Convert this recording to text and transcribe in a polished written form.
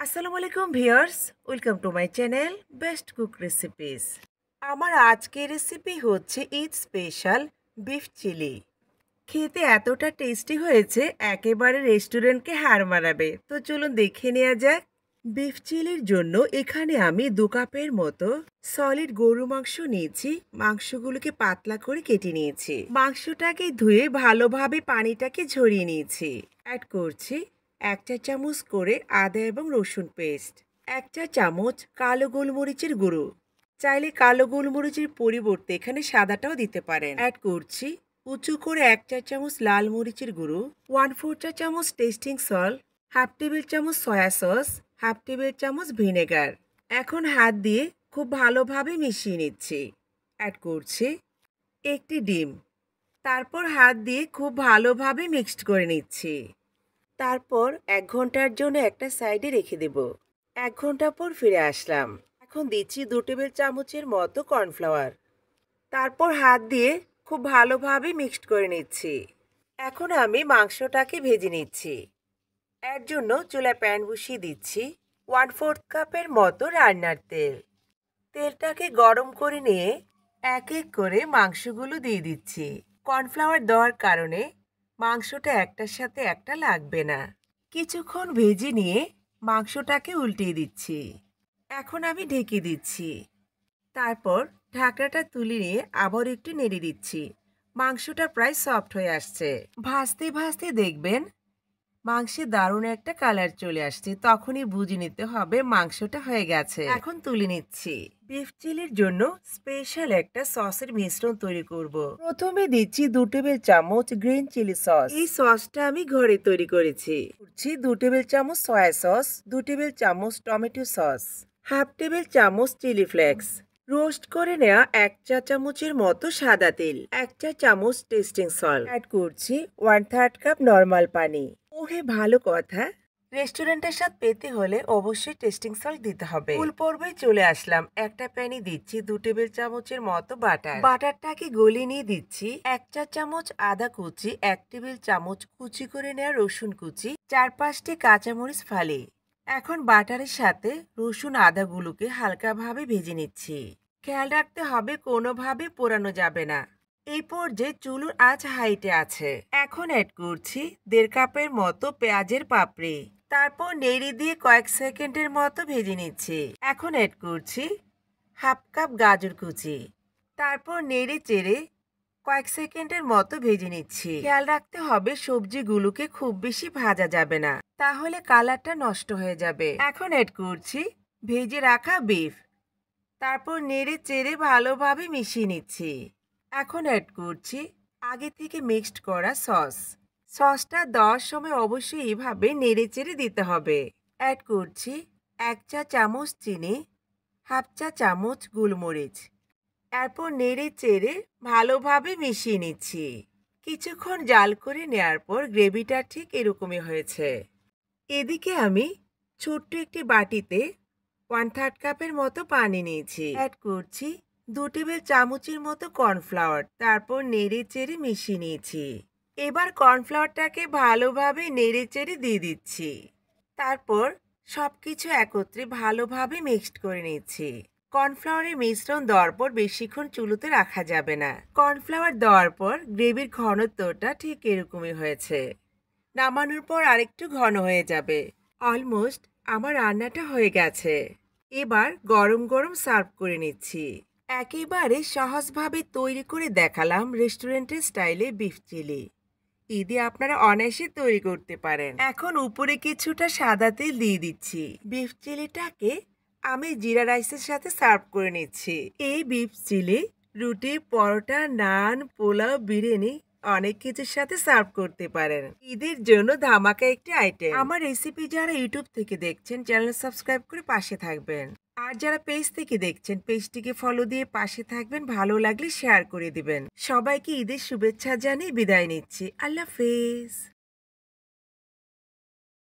আসসালামু আলাইকুম viewers, welcome to my channel best cook recipes. আমার আজকের রেসিপি হচ্ছে ঈদ স্পেশাল বিফ চিলি। খেতে এতটা টেস্টি হয়েছে একেবারে রেস্টুরেন্টকে হার মানাবে। তো চলুন দেখে নেওয়া যাক। বিফ চিলির জন্য এখানে আমি 2 কাপের মতো সলিড গরু মাংস নিয়েছি। মাংসগুলোকে পাতলা করে কেটে নিয়েছি। মাংসটাকে ধুয়ে ভালোভাবে পানিটাকে ঝরিয়ে নিয়েছি। অ্যাড করছি 1 চা চামচ করে আদা এবং রসুন পেস্ট, 1 চা চামচ কালো গোলমরিচের গুঁড়ো। চাইলে কালো গোলমরিচের পরিবর্তে এখানে সাদাটাও দিতে পারেন। অ্যাড করছি উঁচু করে 1 চা চামচ লাল মরিচের গুঁড়ো, 1/4 চা চামচ টেস্টিং সল্ট, হাফ টেবিল চামচ সয়া সস, হাফ টেবিল চামচ ভিনেগার। এখন হাত দিয়ে খুব ভালোভাবে মিশিয়ে নিচ্ছি। অ্যাড করছি একটি ডিম। তারপর হাত দিয়ে খুব ভালোভাবে মিক্সড করে নিচ্ছি। তারপর 1 ঘন্টার জন্য একটা সাইডে রেখে দেব। 1 ঘন্টা পর ফিরে আসলাম। এখন দিচ্ছি 2 টেবিল চামচের মতো কর্নফ্লাওয়ার। তারপর হাত দিয়ে খুব ভালোভাবে মিক্সড করে নিচ্ছি। এখন আমি মাংসটাকে ভেজে নিচ্ছি। এর জন্য চুলায় প্যান বসিয়ে দিচ্ছি 1/4 কাপের মতো রান্নার তেল। তেলটাকে গরম করে নিয়ে এক এক করে মাংসগুলো দিয়ে দিচ্ছি। কর্নফ্লাওয়ার দেওয়ার কারণে মাংসটা একটার সাথে একটা লাগবে না। কিছুক্ষণ ভেজে নিয়ে মাংসটাকে উল্টিয়ে দিচ্ছি। এখন আমি ঢেকে দিচ্ছি। তারপর ঢাকনাটা তুলে নিয়ে আবার একটু নেড়ে দিচ্ছি। মাংসটা প্রায় সফট হয়ে আসছে। ভাজতে ভাজতে দেখবেন মাংসে দারুণ একটা কালার চলে আসছে। তখনই বুঝে নিতে হবে মাংসটা হয়ে গেছে। এখন তুলে নিচ্ছি। বিফ চিলির জন্য স্পেশাল একটা সসের মিশ্রণ তৈরি করব। প্রথমে দিচ্ছি 2 টেবিল চামচ গ্রিন চিলি সস। এই সসটা আমি ঘরে তৈরি করেছি। 2 টেবিল চামচ সয়া সস, 2 টেবিল চামচ টমেটো সস, হাফ টেবিল চামচ চিলি ফ্লেক্স, রোস্ট করে নেওয়া 1 চা চামচের মতো সাদা তেল, 1 চা চামচ টেস্টিং সল্ট। অ্যাড করছি 1/3 কাপ নর্মাল পানি। ওহে ভালো কথা, রেস্টুরেন্টের স্বাদ পেতে হলে অবশ্যই টেস্টিং সল্ট দিতে হবে। ফুল পর্বে চলে আসলাম। একটা প্যানে দিচ্ছি 2 টেবিল চামচের মতো বাটার। বাটারটাকে গলিয়ে নিয়ে দিচ্ছি 1 চা চামচ আদা কুচি, 1 টেবিল চামচ কুচি করে নেওয়া রসুন কুচি, 4-5টি কাঁচামরিচ ফালি। এখন বাটারের সাথে রসুন আদাগুলোকে হালকাভাবে ভেজে নিচ্ছি। খেয়াল রাখতে হবে কোনোভাবে পোড়ানো যাবে না। এই পর্যায়ে চুলোর আঁচ হাইটে আছে। এখন অ্যাড করছি 1.5 কাপের মতো পেঁয়াজের পাপড়ি। তারপর নেড়ে দিয়ে কয়েক সেকেন্ডের মতো ভেজে নিচ্ছি। এখন অ্যাড করছি হাফ কাপ গাজর কুচি। তারপর নেড়ে চেড়ে কয়েক সেকেন্ডের মতো ভেজে নিচ্ছি। খেয়াল রাখতে হবে সবজিগুলোকে খুব বেশি ভাজা যাবে না, তাহলে কালারটা নষ্ট হয়ে যাবে। এখন অ্যাড করছি ভেজে রাখা বিফ। তারপর নেড়ে চেড়ে ভালোভাবে মিশিয়ে নিচ্ছি। এখন অ্যাড করছি আগে থেকে মিক্সড করা সস। সসটা দেওয়ার সময় অবশ্যই এভাবে নেড়ে চেড়ে দিতে হবে। অ্যাড করছি 1 চা চামচ চিনি, হাফ চা-চামচ গোলমরিচ। এরপর নেড়ে চেড়ে ভালোভাবে মিশিয়ে নিচ্ছি। কিছুক্ষণ জাল করে নেওয়ার পর গ্রেভিটা ঠিক এরকমই হয়েছে। এদিকে আমি ছোট্ট একটি বাটিতে 1/3 কাপের মতো পানি নিয়েছি। অ্যাড করছি 2 টেবিল চামচের মতো কর্নফ্লাওয়ার। তারপর নেড়ে চেড়ে মিশিয়ে নিয়েছি। এবার কর্নফ্লাওয়ারটাকে ভালোভাবে নেড়ে চেড়ে দিয়ে দিচ্ছি। তারপর সবকিছু একত্রে ভালোভাবে মিক্সড করে নিচ্ছি। কর্নফ্লাওয়ারের মিশ্রণ দেওয়ার পর বেশিক্ষণ চুলোতে রাখা যাবে না। কর্নফ্লাওয়ার দেওয়ার পর গ্রেভির ঘনত্বটা ঠিক এরকমই হয়েছে। নামানোর পর আরেকটু ঘন হয়ে যাবে। অলমোস্ট আমার রান্নাটা হয়ে গেছে। এবার গরম গরম সার্ভ করে নিচ্ছি। একেবারে সহজভাবে তৈরি করে দেখালাম রেস্টুরেন্টের স্টাইলে বিফ চিলি। ঈদে আপনারা অনায়াসে তৈরি করতে পারেন। এখন উপরে কিছুটা সাদা তেল দিয়ে দিচ্ছি। বিফ চিলিটাকে আমি জিরা রাইসের সাথে সার্ভ করে নিচ্ছি। এই বিফ চিলি রুটি, পরোটা, নান, পোলাও, বিরিয়ানি অনেক কিছুর সাথে সার্ভ করতে পারেন। ঈদের জন্য ধামাকা একটি আইটেম। আমার রেসিপি যারা ইউটিউব থেকে দেখছেন চ্যানেল সাবস্ক্রাইব করে পাশে থাকবেন। আর যারা পেজ থেকে দেখছেন পেজটিকে ফলো দিয়ে পাশে থাকবেন। ভালো লাগলে শেয়ার করে দিবেন। সবাইকে ঈদের শুভেচ্ছা জানিয়ে বিদায় নিচ্ছি। আল্লাহ হাফেজ।